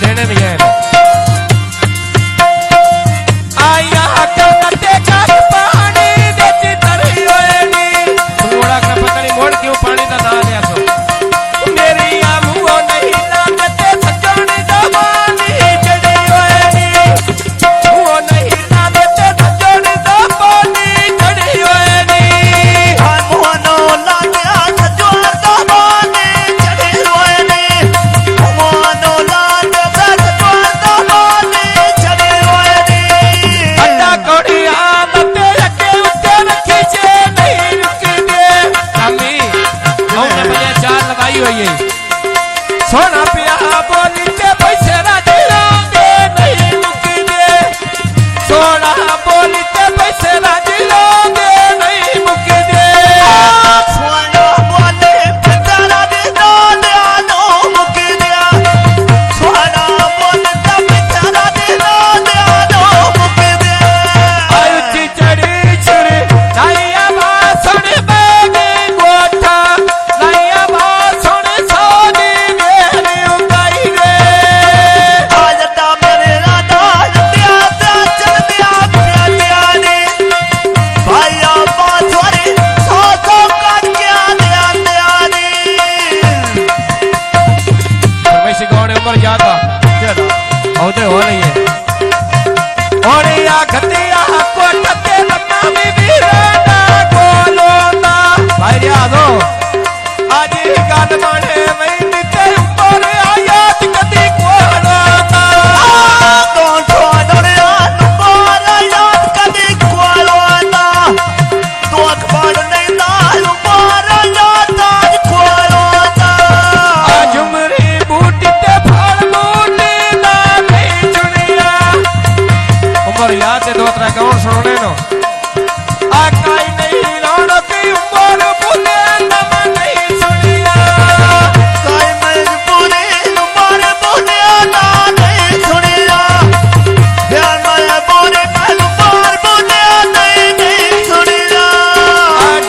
देने नहीं है आया कलकत्ते का पानी देती तरी होएगी थोड़ा का पता नहीं मोड़ क्यों पानी का ना लिया सो मेरी आमुओ नहीं लागते सजोनी जवानी चढ़ी होएगी वो नहीं लागते सजोनी जवानी चढ़ी होएगी मोनो लागे सजोनी जवानी चढ़ी होएगी मोनो लागे सजोनी जवानी चढ़ी होएगी अड्डा कोड़ी आदते रखे उत्ते रखी छे नहीं रुकी दे अम्मी हमने बजे चार लगाई हुई है सोना पिया बोली के पैसे राजी लोगे नहीं रुकी दे सोना बोली के पैसे राजी लोगे नहीं रुकी दे सोना बोले पितरा दे दो नो मुकी दिया सोना बोले पितरा दे दो नो मुकी दिया आयुची चढ़ी चढ़ी नाइया भाषण बेगी गोठा नाइया भाषण सोनी मेरी उगाई रे आज ता मेरे राधा दिया चल दिया दिया रे भाईया बाथोरी सो सो का क्या दिया रे परमेश्वर गौड़ उम्र जाता होते हो नहीं है और या खतिया कोटते लम्मा भी वीराना कोलोना भाई याद हो आज ही गान माने मैं निते ऊपर आया कदी कोलोना तो छोड़ने तुम्हारा याद कभी खोलवाना तो अखबार नहीं डाल तुम्हारा याद आज खोलवाना आज उमरी बूटी ते फल बूटी ना नहीं चुनिया उम्र याद है दो तरह कौन सुनने नो आकाई नहीं लानो की उम्र बुले नम नहीं सुनिया कोई मजबूरी तुम्हारे बोले ना नहीं सुनिया ध्यान में बोले तुम्हारे बोले नहीं सुनिया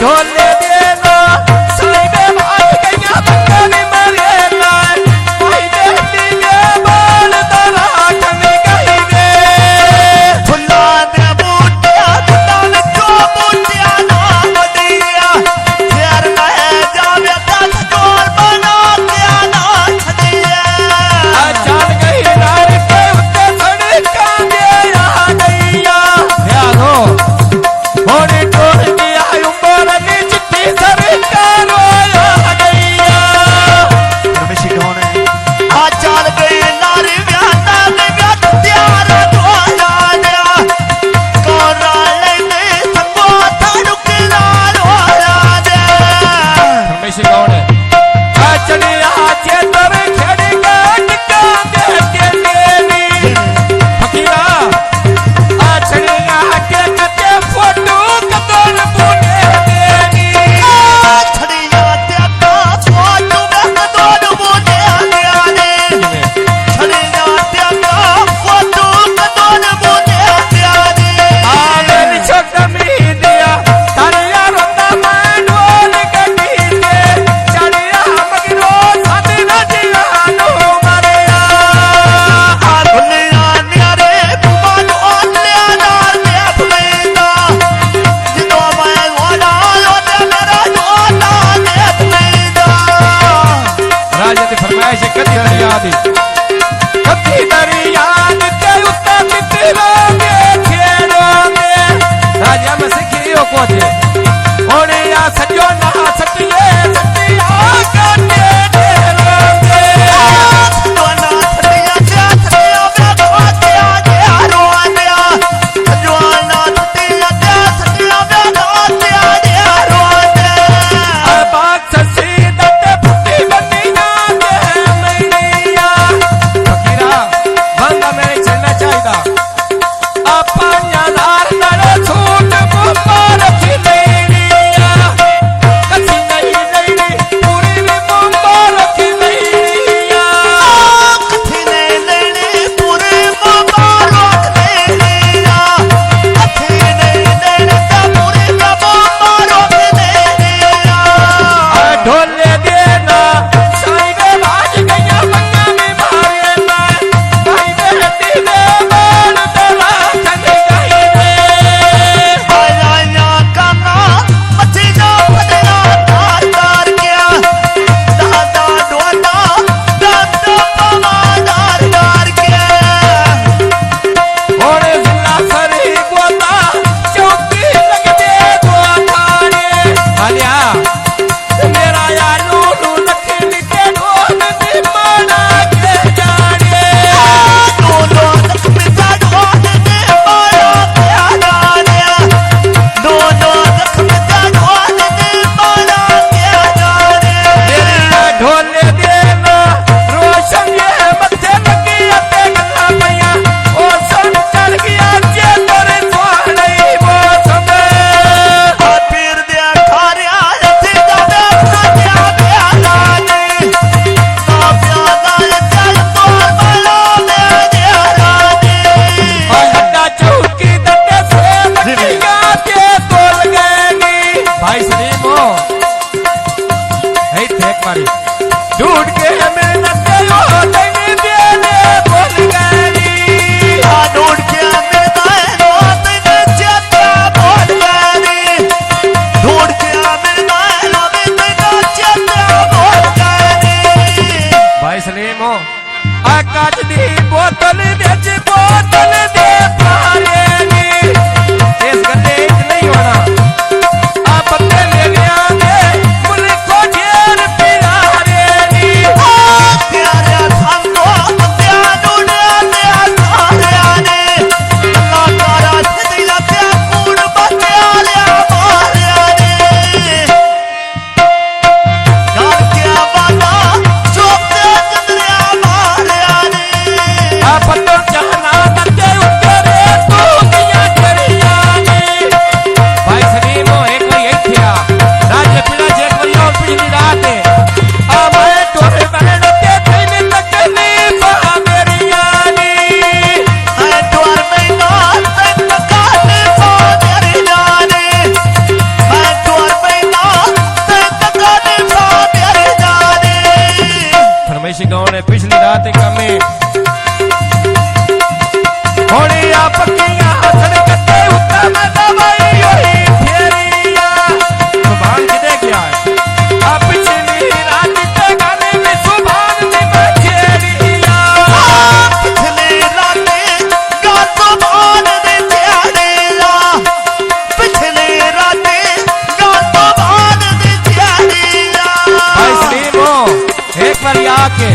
ढोले देना साइबे भाई गया बकरी मरे ना भाई बेटी के बाल दरा कमी गई रे फुल्ला दे बूटिया फुल्ला जो बूटिया ना बदिया फिर मैं जावे दस जोर बना दिया ना छदिया चल गई नार के उत्ते सड़का दे आ गईया याद हो होने टोल दिया उम्र ने चिट्ठी सरकार आ गईया परमेश्वर कौन है आ चल गई नारी व्याता ने व्यात त्यार धोया गया कोरा लेने संगो थाड़ुकी लाल होया दे परमेश्वर कौन है चढ़िया चेतर खेड़ी का टिका दे के देनी फकीरा चढ़िया के कते फोटो कदर बुने देनी छड़िया त्यागा फोटो में दोन बोले गया ने छड़िया त्यागा फोटो में दोन बोले गया ने मेरी छोटा मी दिया तारिया रोता मैं ढोल गड्डी दे चढ़िया मगरो साथी न दिया नो मरिया दुनिया न्यारे बुमान ओले नार में अपनेता जितो मैं होना लोटे मेरा जोना ने अपनेता राजा की फरमाइश है कदी दरियादी के उत्तर मित्रों में खेलों में राजा में सिखियो को दे और या सजो ना सतिये सतिया काटे डेरों में दोना छड़िया छड़िया में धोतिया गया रोनिया जोना छड़िया छड़िया में धोतिया गया रोनिया बाग ससी दते फुटी बनी ना दे मैया फकीरा बंदा मेरे चलना चाहिए अपना लार नर छूट मुबार खिलेरिया कसी नहीं ढूंढ के मेहनत यो तैने देने बोल गई ढूंढ के मिलता है रोत ने चेता बोल गई ढूंढ के मिलता है रोत ने चेता बोल गई भाई सलीम हो आकाश दी बोतल बेच बोतल दे पारेगी इस गले नहीं होना आ बंदे ले गया दे मुल्क को ढेर पिरारेगी प्यारे संगो त्या ढूंढे त्या ने अल्लाह तारा सिद्धिया त्या कूड़ बत्याले मारे ने यार क्या बाता चोपते चंद्रिया मारे ने आ पत्थर चाहना नचे उतरे तू किया करिया ने भाई सलीम हो एक बार यही थिया राज्य पीड़ा जे एक बार और पिछली रात है आ मैं तोरे बहन ते थईने तकलीफ आ मेरी यानी मैं द्वार में नाल तक काटे पा मेरी जाने मैं द्वार में नाल तक काटे पा मेरी जाने फरमाइशी गाँव ने पिछली रात का में होड़ी आ पक्कियां सड़कते उत्ता में दवाई योही फेरिया सुभान किदे गया है आ पिछली रात के गाने में सुभान ने बचेरिया पिछले राते गातो बान दे त्याड़ेला पिछले राते गातो बान दे त्याड़ेला भाई सलीम हो एक बार आके